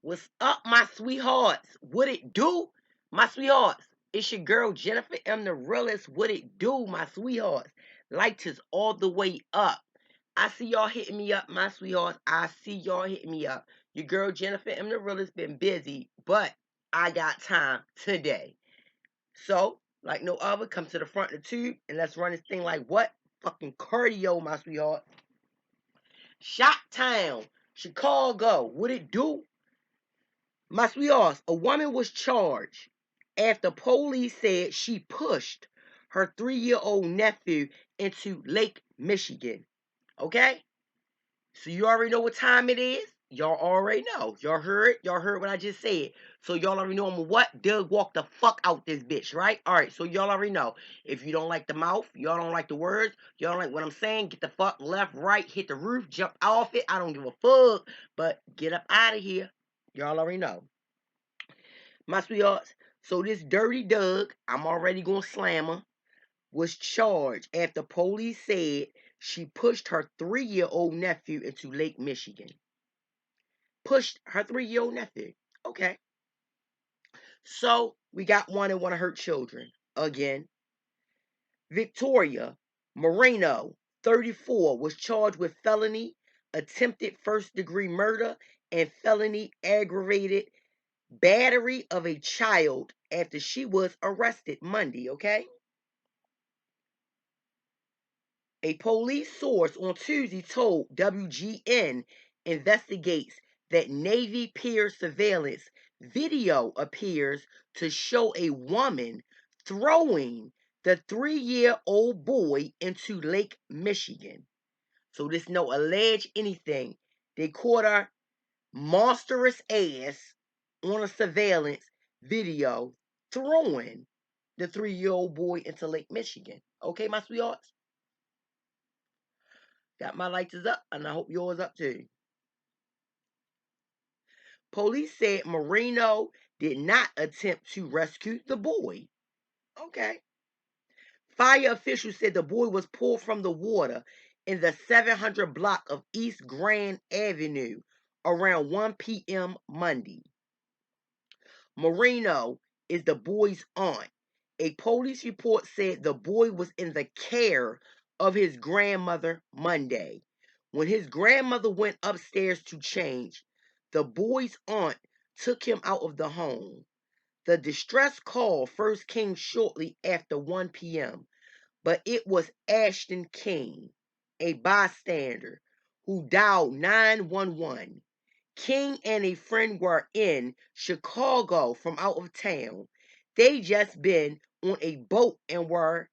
What's up, my sweethearts? What it do, my sweethearts? It's your girl Jennifer M. the realest. What it do, my sweethearts? Lights is all the way up. I see y'all hitting me up, my sweethearts. I see y'all hitting me up. Your girl Jennifer M. the realest been busy, but I got time today. So, like no other, come to the front of the tube and let's run this thing like what? Fucking cardio, my sweetheart. Shot Town, Chicago. What it do? My sweethearts, a woman was charged after police said she pushed her 3-year-old nephew into Lake Michigan. Okay? So you already know what time it is. Y'all already know. Y'all heard what I just said. So y'all already know I'm what? Doug walk the fuck out this bitch, right? Alright, so y'all already know. If you don't like the mouth, y'all don't like the words, y'all don't like what I'm saying, get the fuck left, right, hit the roof, jump off it. I don't give a fuck. But get up out of here. Y'all already know. My sweethearts, so this dirty Doug, I'm already gonna slam her, was charged after police said she pushed her 3-year-old nephew into Lake Michigan. Pushed her 3-year-old nephew. Okay. So we got one and one of her children. Again. Victoria Moreno, 34, was charged with felony, attempted first-degree murder, and felony aggravated battery of a child after she was arrested Monday, okay? A police source on Tuesday told WGN investigates that Navy Pier surveillance video appears to show a woman throwing the 3-year-old boy into Lake Michigan. So this no alleged anything. They caught her monstrous ass on a surveillance video throwing the 3-year-old boy into Lake Michigan. Okay, my sweethearts? Got my lights is up, and I hope yours up too. Police said Moreno did not attempt to rescue the boy. Okay. Fire officials said the boy was pulled from the water in the 700 block of East Grand Avenue around 1 p.m. Monday. Moreno is the boy's aunt. A police report said the boy was in the care of his grandmother Monday. When his grandmother went upstairs to change, the boy's aunt took him out of the home. The distress call first came shortly after 1 p.m., but it was Ashton King, a bystander, who dialed 911. King and a friend were in Chicago from out of town. They just been on a boat and were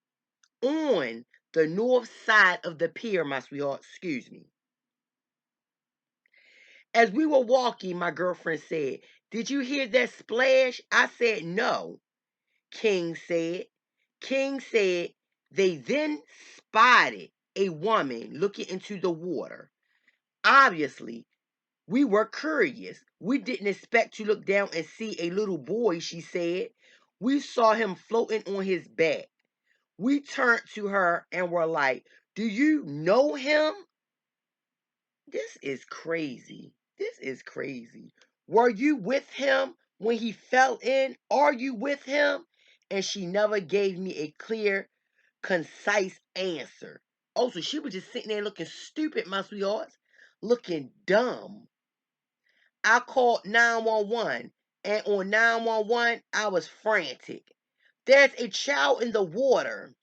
on the north side of the pier, my sweetheart. Excuse me. As we were walking, my girlfriend said, "Did you hear that splash?" I said, "No," King said. King said they then spotted a woman looking into the water. Obviously, we were curious. We didn't expect to look down and see a little boy, she said. We saw him floating on his back. We turned to her and were like, "Do you know him?" This is crazy. This is crazy. Were you with him when he fell in? Are you with him? And she never gave me a clear, concise answer. Also, she was just sitting there looking stupid, my sweethearts. Looking dumb. I called 911, and on 911, I was frantic. There's a child in the water.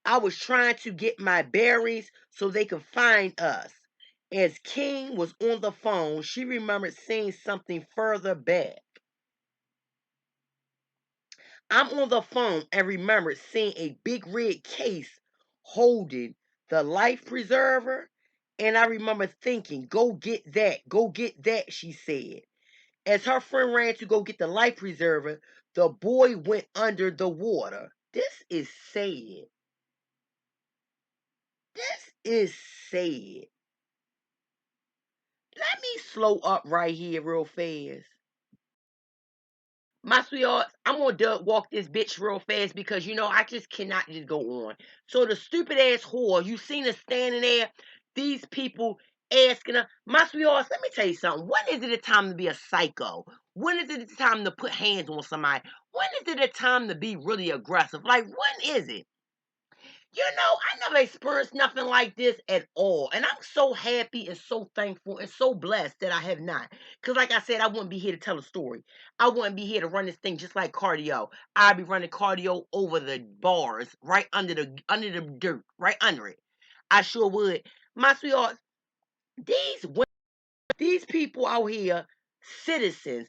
I was trying to get my bearings so they could find us. As King was on the phone, she remembered seeing something further back. I'm on the phone and remembered seeing a big red case holding the life preserver. And I remember thinking, "Go get that," she said. As her friend ran to go get the life preserver, the boy went under the water. This is sad. This is sad. Let me slow up right here real fast. My sweethearts, I'm gonna walk this bitch real fast because I just cannot just go on. So the stupid ass whore, you seen her standing there. These people asking her, my sweethearts, let me tell you something. When is it a time to be a psycho? When is it a time to put hands on somebody? When is it a time to be really aggressive? Like, when is it? I never experienced nothing like this at all. And I'm so happy and so thankful and so blessed that I have not. Because, like I said, I wouldn't be here to tell a story. I wouldn't be here to run this thing just like cardio. I'd be running cardio over the bars, right under the dirt, right under it. I sure would. My sweethearts, these people out here, citizens,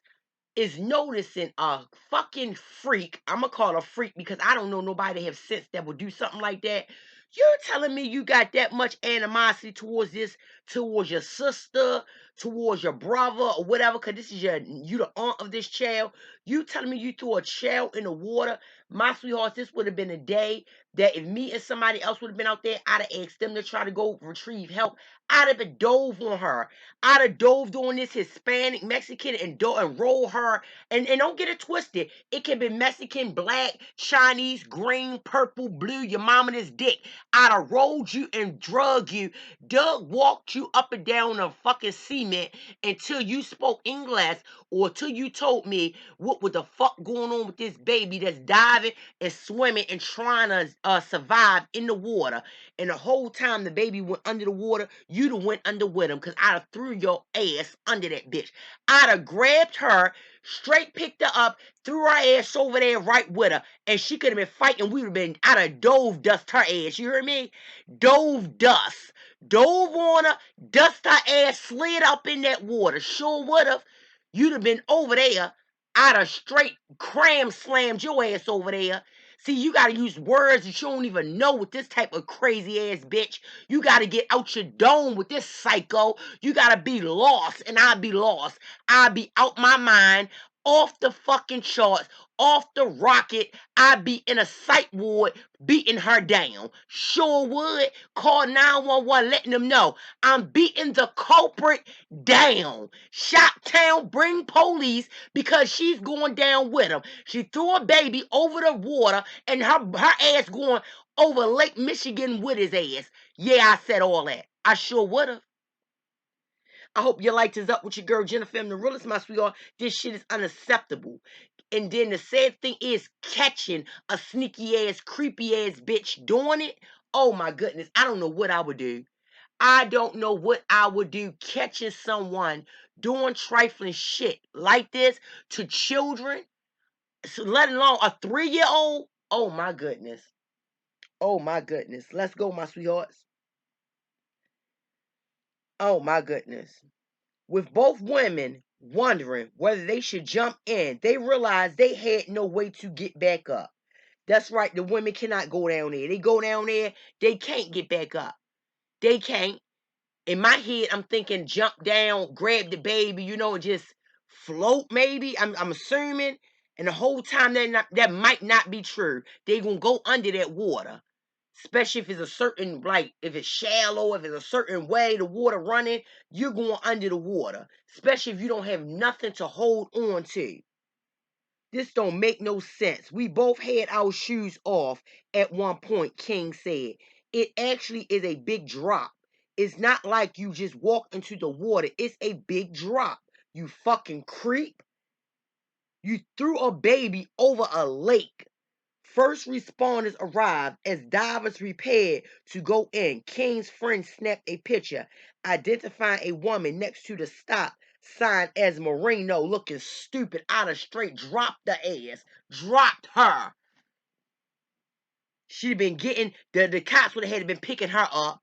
is noticing a fucking freak. I'm gonna call her a freak because I don't know nobody that have sense that would do something like that. You're telling me you got that much animosity towards towards your sister, towards your brother, or whatever, because this is you the aunt of this child. You telling me you threw a child in the water? My sweethearts, this would have been a day that if me and somebody else would have been out there, I'd have asked them to try to go retrieve help. I'd have dove on her. I'd have dove on this Hispanic, Mexican, and roll her. And don't get it twisted. It can be Mexican, black, Chinese, green, purple, blue, your mama this dick. I'd have rolled you and drug you. Doug walked you up and down the fucking cement until you spoke English or till you told me what the fuck going on with this baby that's diving and swimming and trying to survive in the water. And the whole time the baby went under the water, you'd have went under with him because I'd have threw your ass under that bitch. I'd have grabbed her, straight picked her up, threw her ass over there right with her, and she could have been fighting. We would have been, I'd have dove dust her ass. You hear me? Dove dust. Dove on her, dust her ass, slid up in that water. Sure would have. You'd have been over there. I'd have straight cram slammed your ass over there. See, you got to use words that you don't even know with this type of crazy ass bitch. You got to get out your dome with this psycho. You got to be lost, and I'll be lost. I'll be out my mind, off the fucking charts, off the rocket. I'd be in a psych ward beating her down. Sure would. Call 911 letting them know I'm beating the culprit down. Shot town, bring police because she's going down with him. She threw a baby over the water and her ass going over Lake Michigan with his ass. Yeah, I said all that. I sure would have. I hope your light is up with your girl Jennifer M. The realest, my sweetheart. This shit is unacceptable. And then the sad thing is catching a sneaky ass, creepy ass bitch doing it. Oh my goodness. I don't know what I would do. I don't know what I would do catching someone doing trifling shit like this to children, so let alone a 3-year-old. Oh my goodness. Oh my goodness. Let's go, my sweethearts. Oh my goodness. With both women wondering whether they should jump in, they realized they had no way to get back up. That's right, the women cannot go down there. They go down there, they can't get back up. They can't. In my head, I'm thinking jump down, grab the baby, and just float maybe. I'm assuming. And the whole time that might not be true. They gonna go under that water. Especially if it's a certain, like, if it's shallow, if it's a certain way the water running, you're going under the water. Especially if you don't have nothing to hold on to. This don't make no sense. We both had our shoes off at one point, King said. It actually is a big drop. It's not like you just walk into the water. It's a big drop. You fucking creep. You threw a baby over a lake. First responders arrived as divers prepared to go in. King's friend snapped a picture, identifying a woman next to the stop sign as Marino, looking stupid. I'd have straight dropped the ass. Dropped her. She'd have been getting, the cops would have had been picking her up.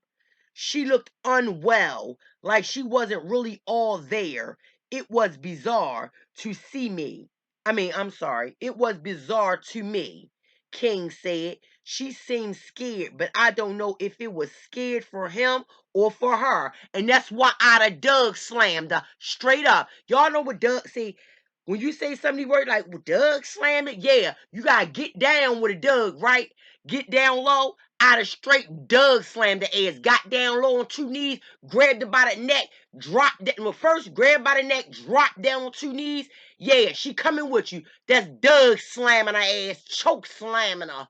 She looked unwell, like she wasn't really all there. It was bizarre to see me. I'm sorry. It was bizarre to me, King said. She seemed scared, but I don't know if it was scared for him or for her. And that's why I'd have Doug slammed her straight up. Y'all know what Doug, see, when you say some of these words like, well, Doug slammed it, yeah, you got to get down with a Doug, right? Get down low. I'd have straight Doug slammed the ass, got down low on 2 knees, grabbed her by the neck, dropped that. Well, first grabbed by the neck, dropped down on 2 knees. Yeah, she coming with you. That's Doug slamming her ass, choke slamming her.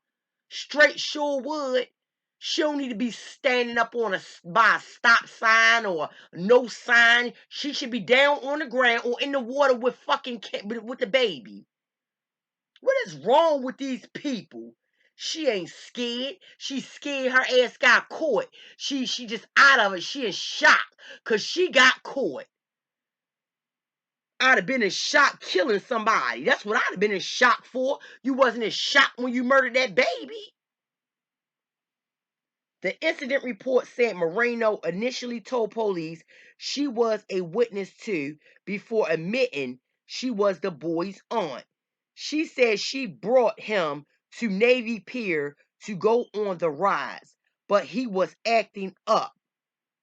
Straight sure would. She don't need to be standing up by a stop sign or no sign. She should be down on the ground or in the water with with the baby. What is wrong with these people? She ain't scared. She's scared her ass got caught. She just out of it. She in shock because she got caught. I'd have been in shock killing somebody. That's what I'd have been in shock for. You wasn't in shock when you murdered that baby. The incident report said Moreno initially told police she was a witness to before admitting she was the boy's aunt. She said she brought him to Navy Pier to go on the rides, but he was acting up.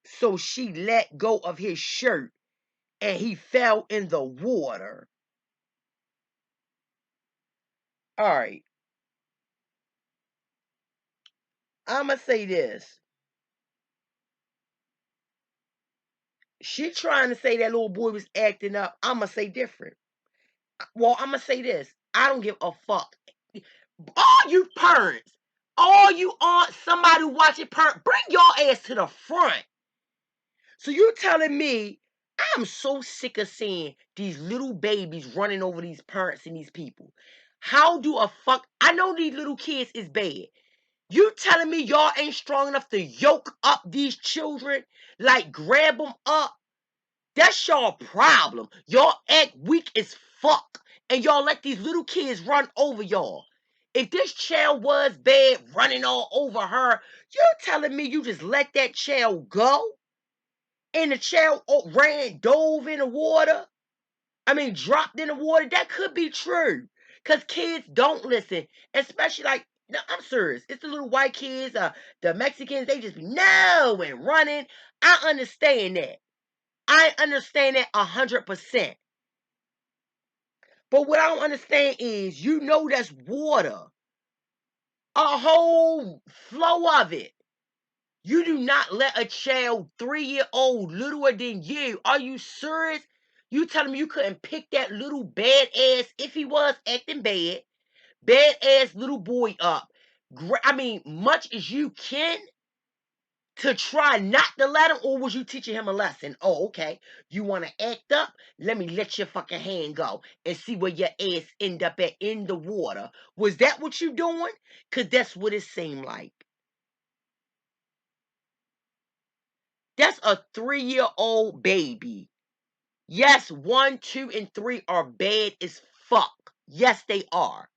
So she let go of his shirt and he fell in the water. All right, I'm going to say this. She trying to say that little boy was acting up. I'm going to say different. Well, I'm going to say this. I don't give a fuck. All you parents, all you aunts, somebody who watching parent, bring your ass to the front. So you telling me I'm so sick of seeing these little babies running over these parents and these people. How do a fuck? I know these little kids is bad. You telling me y'all ain't strong enough to yoke up these children? Like grab them up? That's your problem. Y'all act weak as fuck. And y'all let these little kids run over y'all. If this child was bad running all over her, you're telling me you just let that child go? And the child dove in the water? I mean, dropped in the water? That could be true. Because kids don't listen. Especially like, no, I'm serious. It's the little white kids, the Mexicans, they just be no and running. I understand that. I understand that 100%. But what I don't understand is, you know that's water. A whole flow of it. You do not let a child 3-year-old littler than you. Are you serious? You telling me you couldn't pick that little bad ass, if he was acting bad ass little boy up. I mean, much as you can to try not to let him, or was you teaching him a lesson? Oh, okay. You want to act up? Let me let your fucking hand go and see where your ass end up at in the water. Was that what you doing? Because that's what it seemed like. That's a 3-year-old baby. Yes, 1, 2, and 3 are bad as fuck. Yes, they are.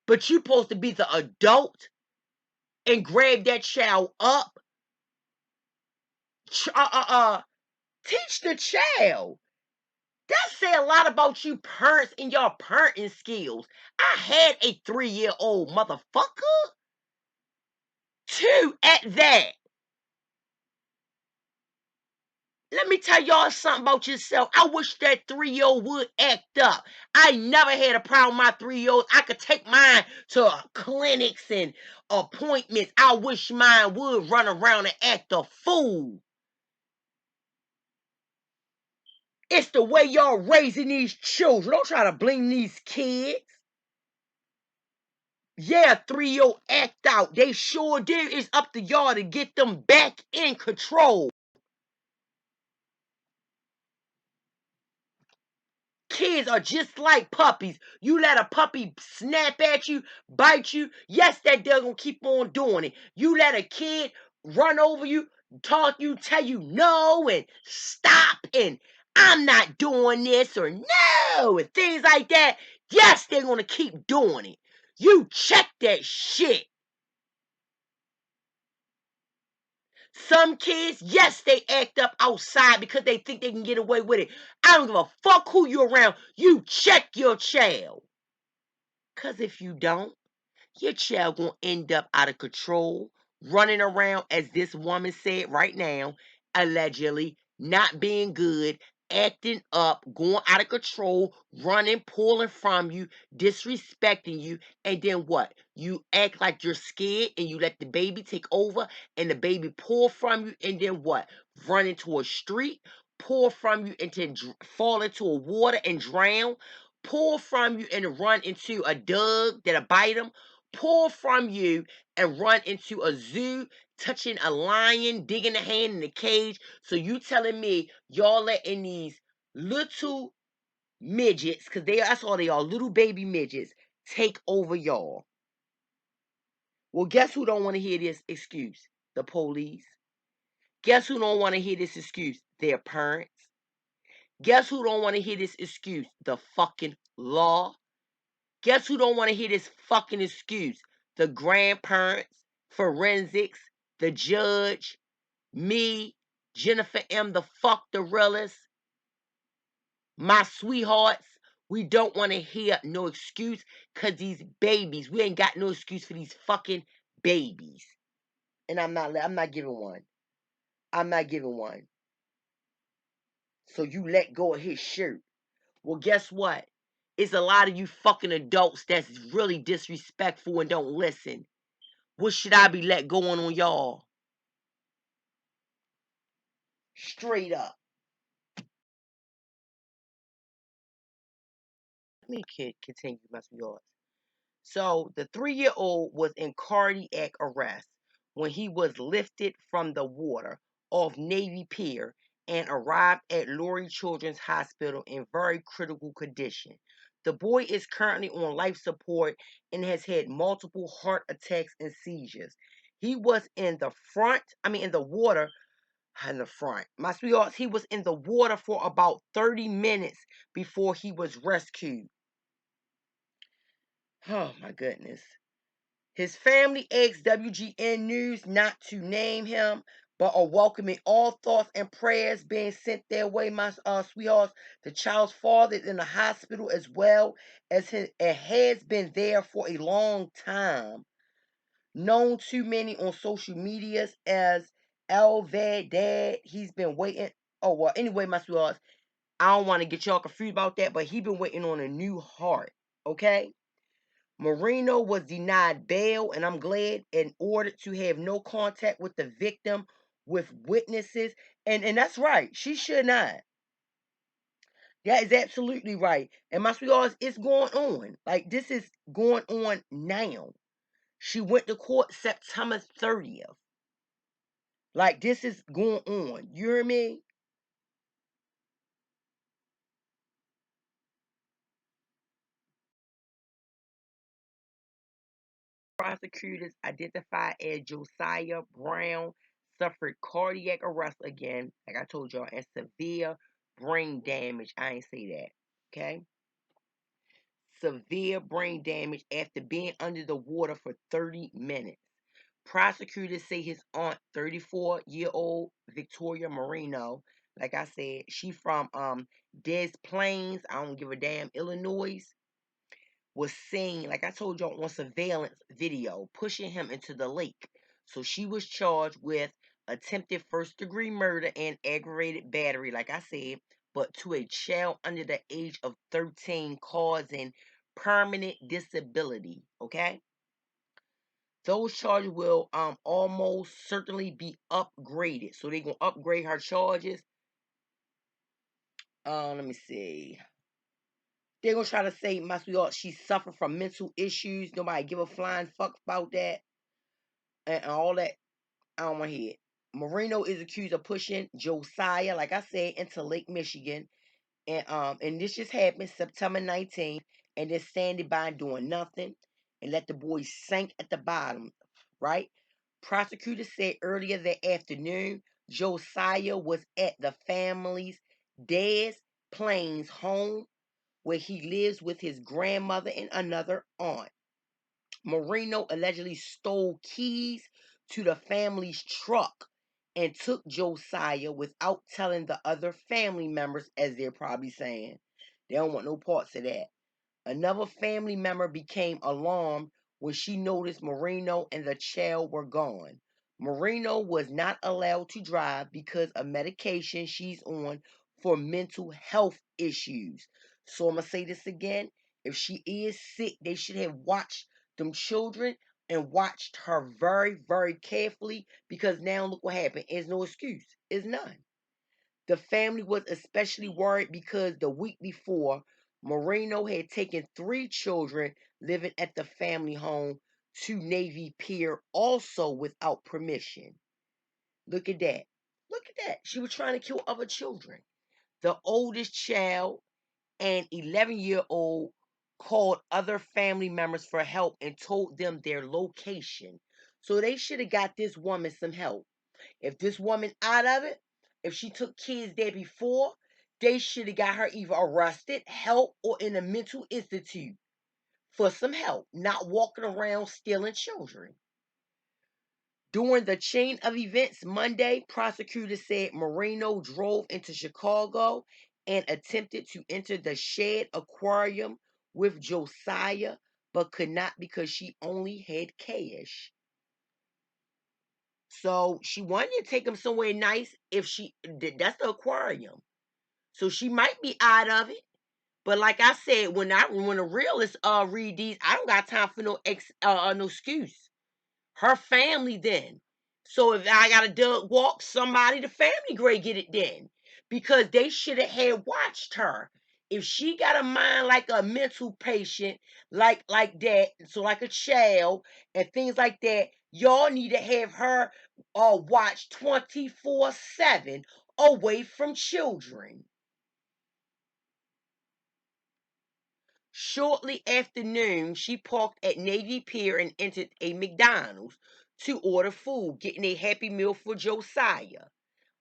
But you supposed to be the adult and grab that child up. Teach the child. That say a lot about you parents and your parenting skills. I had a 3-year-old motherfucker. 2 at that. Let me tell y'all something about yourself. I wish that 3-year-old would act up. I never had a problem with my 3-year-olds. I could take mine to clinics and appointments. I wish mine would run around and act a fool. It's the way y'all raising these children. Don't try to blame these kids. Yeah, 3-year-old act out. They sure did. It's up to y'all to get them back in control. Kids are just like puppies. You let a puppy snap at you, bite you. Yes, that dog gonna keep on doing it. You let a kid run over you, talk you, tell you no and stop and I'm not doing this or no and things like that. Yes, they're gonna keep doing it. You check that shit. Some kids, yes, they act up outside because they think they can get away with it. I don't give a fuck who you're around. You check your child. Because if you don't, your child gonna end up out of control, running around, as this woman said right now, allegedly not being good, acting up, going out of control, running, pulling from you, disrespecting you, and then what? You act like you're scared and you let the baby take over and the baby pull from you, and then what? Run into a street, pull from you and fall into a water and drown, pull from you and run into a dog that'll bite them, pull from you and run into a zoo, touching a lion, digging a hand in the cage. So you telling me y'all letting these little midgets, because that's all they are, little baby midgets, take over y'all. Well, guess who don't want to hear this excuse? The police. Guess who don't want to hear this excuse? Their parents. Guess who don't want to hear this excuse? The fucking law. Guess who don't want to hear this fucking excuse? The grandparents, forensics, the judge, me, Jennifer M. the fuck the realest, my sweethearts. We don't want to hear no excuse because these babies, we ain't got no excuse for these fucking babies. And I'm not giving one. I'm not giving one. So you let go of his shirt. Well, guess what? It's a lot of you fucking adults that's really disrespectful and don't listen. What should I be let go on y'all? Straight up. Let me continue my yours. So the 3-year-old was in cardiac arrest when he was lifted from the water off Navy Pier and arrived at Lurie Children's Hospital in very critical condition. The boy is currently on life support and has had multiple heart attacks and seizures. He was in the water in the front. My sweethearts, he was in the water for about 30 minutes before he was rescued. Oh my goodness. His family asked WGN News not to name him, but are welcoming all thoughts and prayers being sent their way, my sweethearts. The child's father is in the hospital as well as it has been there for a long time. Known to many on social medias as Elvad Dad. He's been waiting. Oh, well, anyway, my sweethearts, I don't want to get y'all confused about that, but he been waiting on a new heart, okay? Marino was denied bail, and I'm glad, and ordered to have no contact with the victim, with witnesses. And that's right. She should not. That is absolutely right. And my sweethearts, it's going on. Like, this is going on now. She went to court September 30th. Like, this is going on. You hear me? Prosecutors identified as Josiah Brown suffered cardiac arrest again, like I told y'all, and severe brain damage. I ain't say that. Okay? Severe brain damage after being under the water for 30 minutes. Prosecutors say his aunt, 34-year-old Victoria Marino, like I said, she from Des Plaines, I don't give a damn, Illinois, was seen, like I told y'all, on surveillance video, pushing him into the lake. So she was charged with attempted first-degree murder and aggravated battery, like I said, but to a child under the age of 13, causing permanent disability. Okay? Those charges will almost certainly be upgraded. So they're gonna upgrade her charges. Let me see. They're gonna try to say, my sweetheart, she suffered from mental issues. Nobody give a flying fuck about that and all that. I don't want to hear it. Marino is accused of pushing Josiah, like I said, into Lake Michigan, and this just happened September 19th, and they're standing by doing nothing, and let the boy sink at the bottom, right? Prosecutors said earlier that afternoon, Josiah was at the family's Des Plaines home, where he lives with his grandmother and another aunt. Marino allegedly stole keys to the family's truck and took Josiah without telling the other family members, as they're probably saying. They don't want no parts of that. Another family member became alarmed when she noticed Marino and the child were gone. Marino was not allowed to drive because of medication she's on for mental health issues. So I'm going to say this again. If she is sick, they should have watched them children and watched her very, very carefully, because now look what happened. There's no excuse. It's none. The family was especially worried because the week before, Moreno had taken 3 children living at the family home to Navy Pier also without permission. Look at that. Look at that. She was trying to kill other children. The oldest child, an 11-year-old, called other family members for help and told them their location. So they should have got this woman some help. If this woman out of it, if she took kids there before, they should have got her either arrested, help, or in a mental institute for some help, not walking around stealing children. During the chain of events Monday, prosecutors said Moreno drove into Chicago and attempted to enter the Shed Aquarium with Josiah, but could not because she only had cash. So she wanted to take him somewhere nice. If she that's the aquarium, so she might be out of it. But like I said, when the realists read these, I don't got time for no excuse. Her family then. So if I got a dog walk, somebody, the family grade get it then. Because they should have had watched her. If she got a mind like a mental patient, like that, so like a child and things like that, y'all need to have her watch 24/7 away from children. Shortly after noon, she parked at Navy Pier and entered a McDonald's to order food, getting a Happy Meal for Josiah.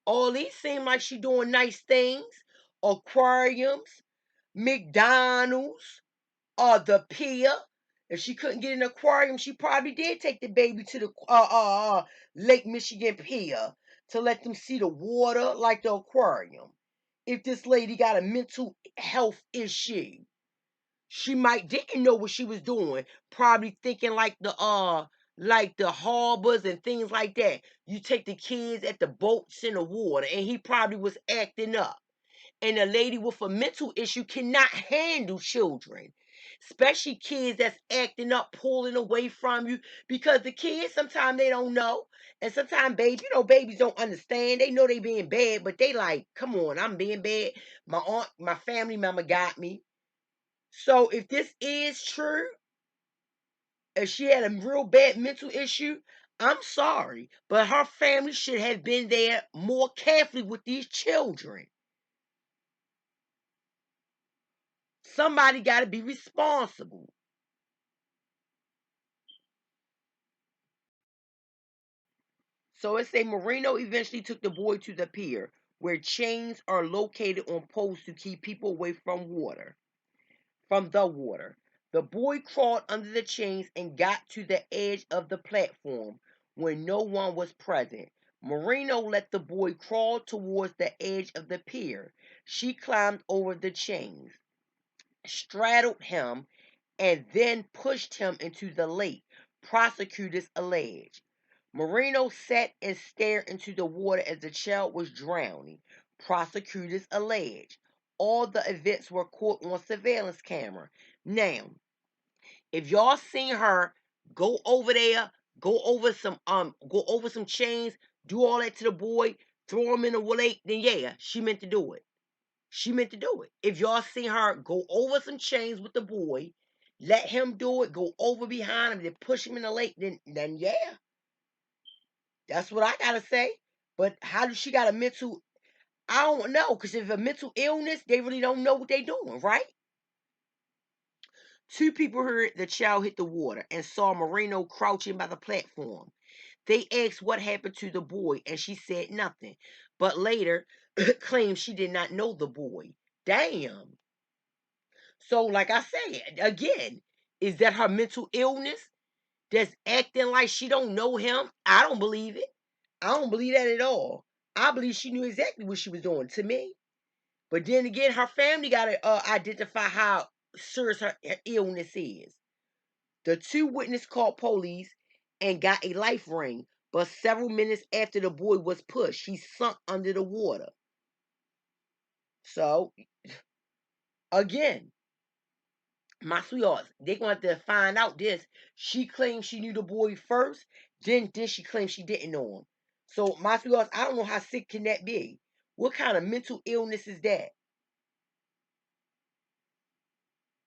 All these seem like she doing nice things. Aquariums, McDonald's, the pier. If she couldn't get an aquarium, she probably did take the baby to the Lake Michigan Pier to let them see the water like the aquarium. If this lady got a mental health issue, she might didn't know what she was doing, probably thinking like the harbors and things like that. You take the kids at the boats in the water, and he probably was acting up. And a lady with a mental issue cannot handle children, especially kids that's acting up, pulling away from you. Because the kids sometimes they don't know, and sometimes babies don't understand. They know they being bad, but they like, come on, I'm being bad. My family member got me. So if this is true, if she had a real bad mental issue, I'm sorry, but her family should have been there more carefully with these children. Somebody got to be responsible. So it say Moreno eventually took the boy to the pier, where chains are located on posts to keep people away from the water. The boy crawled under the chains and got to the edge of the platform when no one was present. Marino let the boy crawl towards the edge of the pier. She climbed over the chains, straddled him, and then pushed him into the lake, prosecutors allege. Marino sat and stared into the water as the child was drowning, prosecutors allege. All the events were caught on surveillance camera. Now, if y'all seen her go over there, go over some chains, do all that to the boy, throw him in the lake, then yeah, she meant to do it. She meant to do it. If y'all seen her go over some chains with the boy, let him do it, go over behind him, then push him in the lake, then yeah, that's what I gotta say. But how does she got a mental? I don't know, because if a mental illness, they really don't know what they doing, right? Two people heard the child hit the water and saw Moreno crouching by the platform. They asked what happened to the boy, and she said nothing, but later claimed she did not know the boy. Damn. So, like I said, again, is that her mental illness that's acting like she don't know him? I don't believe it. I don't believe that at all. I believe she knew exactly what she was doing to me. But then again, her family got to identify how serious her illness is. The two witnesses called police and got a life ring, but several minutes after the boy was pushed, he sunk under the water. So, again, my sweethearts, they're going to have to find out this. She claims she knew the boy first, then she claims she didn't know him. So, my sweethearts, I don't know how sick can that be. What kind of mental illness is that?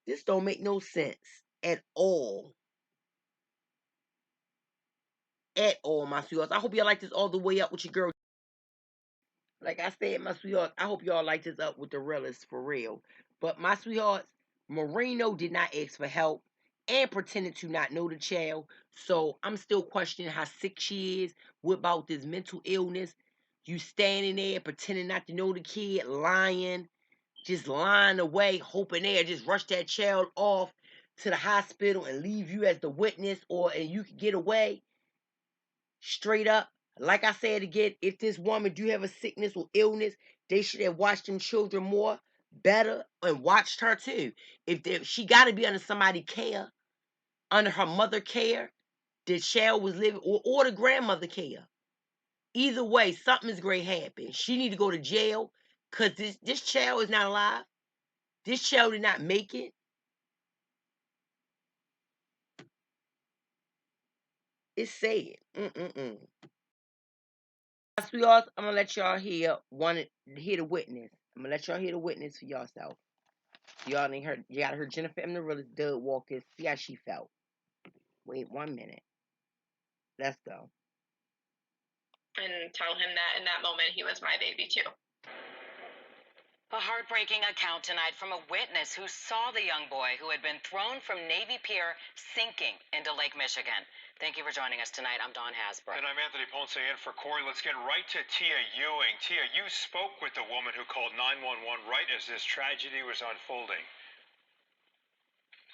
This don't make no sense at all. at all, my sweethearts. I hope y'all like this all the way up with your girl. Like I said, my sweethearts, I hope y'all like this up with the realest for real. But my sweethearts, Marino did not ask for help and pretended to not know the child. So I'm still questioning how sick she is. What about this mental illness? You standing there pretending not to know the kid, lying, just lying away, hoping they'll just rush that child off to the hospital and leave you as the witness, or and you can get away straight up. Like I said again, if this woman do have a sickness or illness, they should have watched them children more better and watched her too. If she got to be under somebody care, under her mother care, the child was living, or the grandmother care. Either way, something is great happen. She need to go to jail because this child is not alive. This child did not make it. It's sad. Sweethearts, I'm gonna let y'all hear the witness. I'm gonna let y'all hear the witness for yourself. Y'all ain't heard. You gotta hear Jennifer M. the realest Doug Walker. See how she felt. Wait 1 minute. Let's go. And tell him that in that moment he was my baby too. A heartbreaking account tonight from a witness who saw the young boy who had been thrown from Navy Pier sinking into Lake Michigan. Thank you for joining us tonight. I'm Don Hasbrook. And I'm Anthony Ponce in for Corey. Let's get right to Tia Ewing. Tia, you spoke with the woman who called 911 right as this tragedy was unfolding.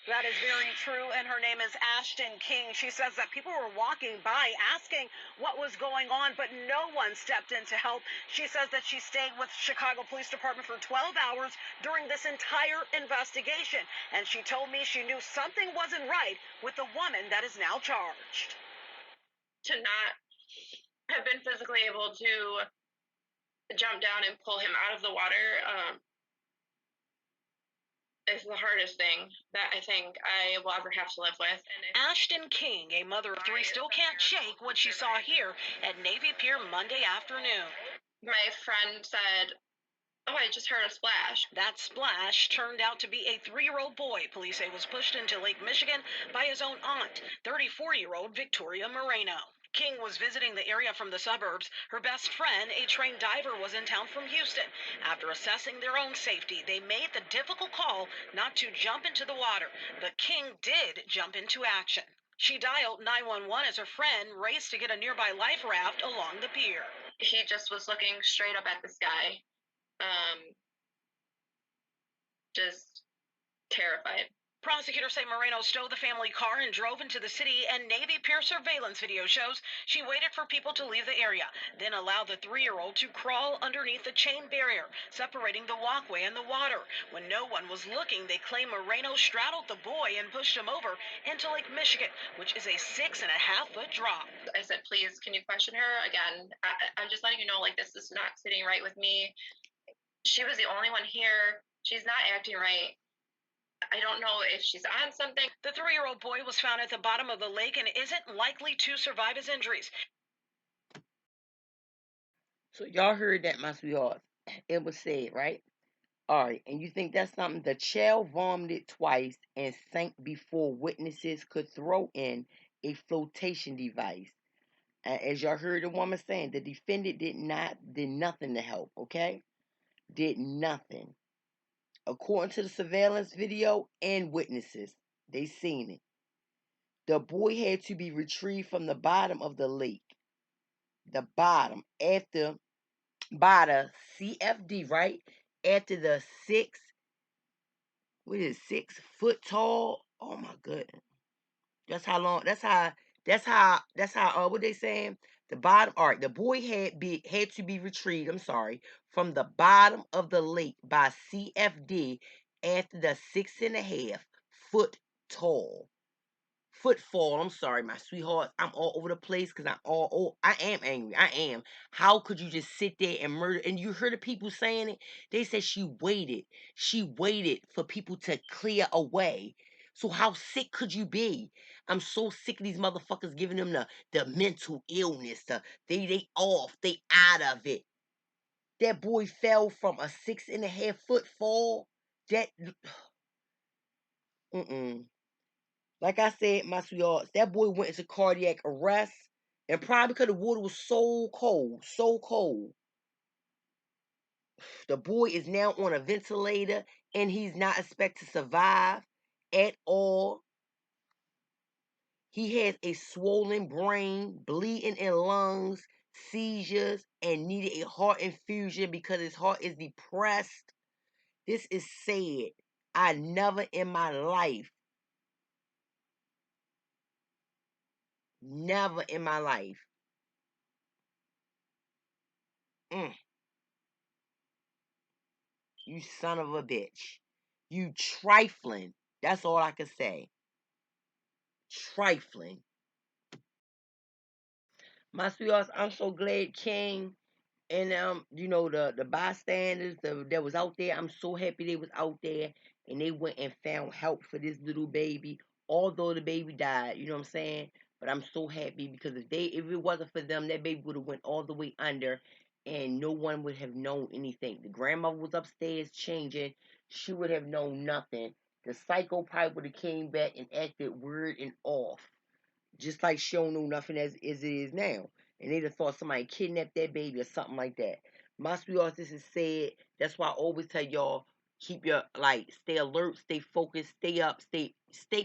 That is very true, and her name is Ashton King. She says that people were walking by asking what was going on, but no one stepped in to help. She says that she stayed with Chicago Police Department for 12 hours during this entire investigation, and she told me she knew something wasn't right with the woman that is now charged. To not have been physically able to jump down and pull him out of the water is the hardest thing that I think I will ever have to live with. Ashton King, a mother of three, still can't shake what she saw here at Navy Pier Monday afternoon. My friend said, "Oh, I just heard a splash." That splash turned out to be a 3-year-old boy police say was pushed into Lake Michigan by his own aunt, 34-year-old Victoria Moreno. King was visiting the area from the suburbs. Her best friend, a trained diver, was in town from Houston. After assessing their own safety, they made the difficult call not to jump into the water. But King did jump into action. She dialed 911 as her friend raced to get a nearby life raft along the pier. He just was looking straight up at the sky, just terrified. Prosecutors say Moreno stole the family car and drove into the city, and Navy Pier surveillance video shows she waited for people to leave the area, then allowed the 3-year-old to crawl underneath the chain barrier, separating the walkway and the water. When no one was looking, they claim Moreno straddled the boy and pushed him over into Lake Michigan, which is a 6.5-foot drop. I said, "Please, can you question her again? I'm just letting you know, like, this is not sitting right with me. She was the only one here. She's not acting right. I don't know if she's on something." The 3-year-old boy was found at the bottom of the lake and isn't likely to survive his injuries. So y'all heard that, my sweethearts. It was said, right? All right, and you think that's something? The child vomited twice and sank before witnesses could throw in a flotation device. And as y'all heard the woman saying, the defendant did nothing to help. Okay, did nothing. According to the surveillance video and witnesses, they seen it. The boy had to be retrieved from the bottom of the lake. The bottom after by the CFD, right? After the 6 foot tall. Oh my goodness. That's how long. That's how what they saying? The bottom. All right, the boy had to be retrieved. I'm sorry, from the bottom of the lake by CFD after the 6.5 foot tall footfall. I'm sorry, my sweetheart. I'm all over the place because I am angry. I am. How could you just sit there and murder? And you heard the people saying it. They said she waited. She waited for people to clear away. So how sick could you be? I'm so sick of these motherfuckers giving them the mental illness. They off. They out of it. That boy fell from a 6.5 foot fall. That mm-mm. Like I said, my sweethearts, that boy went into cardiac arrest. And probably because the water was so cold, so cold. The boy is now on a ventilator and he's not expected to survive at all. He has a swollen brain, bleeding in lungs, seizures, and needed a heart infusion because his heart is depressed. This is sad. I never in my life, never in my life. Mm, you son of a bitch. You trifling. That's all I can say. Trifling. My sweethearts, I'm so glad King and the bystanders that was out there. I'm so happy they was out there and they went and found help for this little baby. Although the baby died, you know what I'm saying? But I'm so happy because if it wasn't for them, that baby would have went all the way under and no one would have known anything. The grandmother was upstairs changing. She would have known nothing. The psycho probably would have came back and acted weird and off. Just like she don't know nothing as it is now. And they'd have thought somebody kidnapped that baby or something like that. My sweethearts, this is sad. That's why I always tell y'all, keep your stay alert, stay focused, stay up,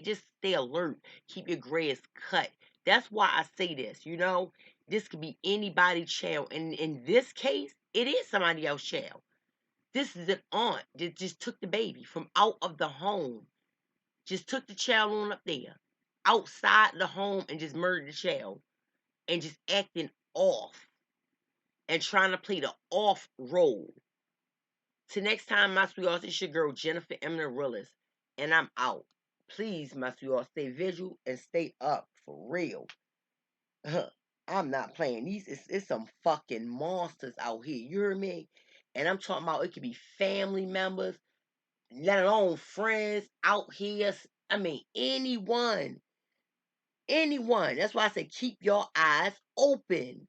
just stay alert. Keep your grass cut. That's why I say this, This could be anybody's child. And in this case, it is somebody else's child. This is an aunt that just took the baby from out of the home. Just took the child on up there outside the home and just murdered the child and just acting off and trying to play the off role. Till next time, my sweethearts, it's your girl Jennifer Willis, and I'm out. Please, my sweethearts, stay visual and stay up for real. I'm not playing. It's some fucking monsters out here. You hear me? And I'm talking about it could be family members, let alone friends out here. I mean, anyone. Anyone. That's why I say keep your eyes open.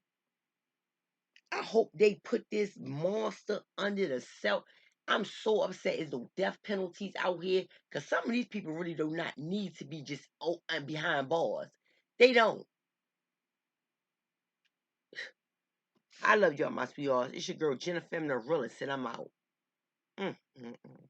I hope they put this monster under the cell. I'm so upset. There's no death penalties out here because some of these people really do not need to be just behind bars. They don't. I love y'all, my sweethearts. It's your girl Jennifer Willis, and I'm out. Mm, mm, mm.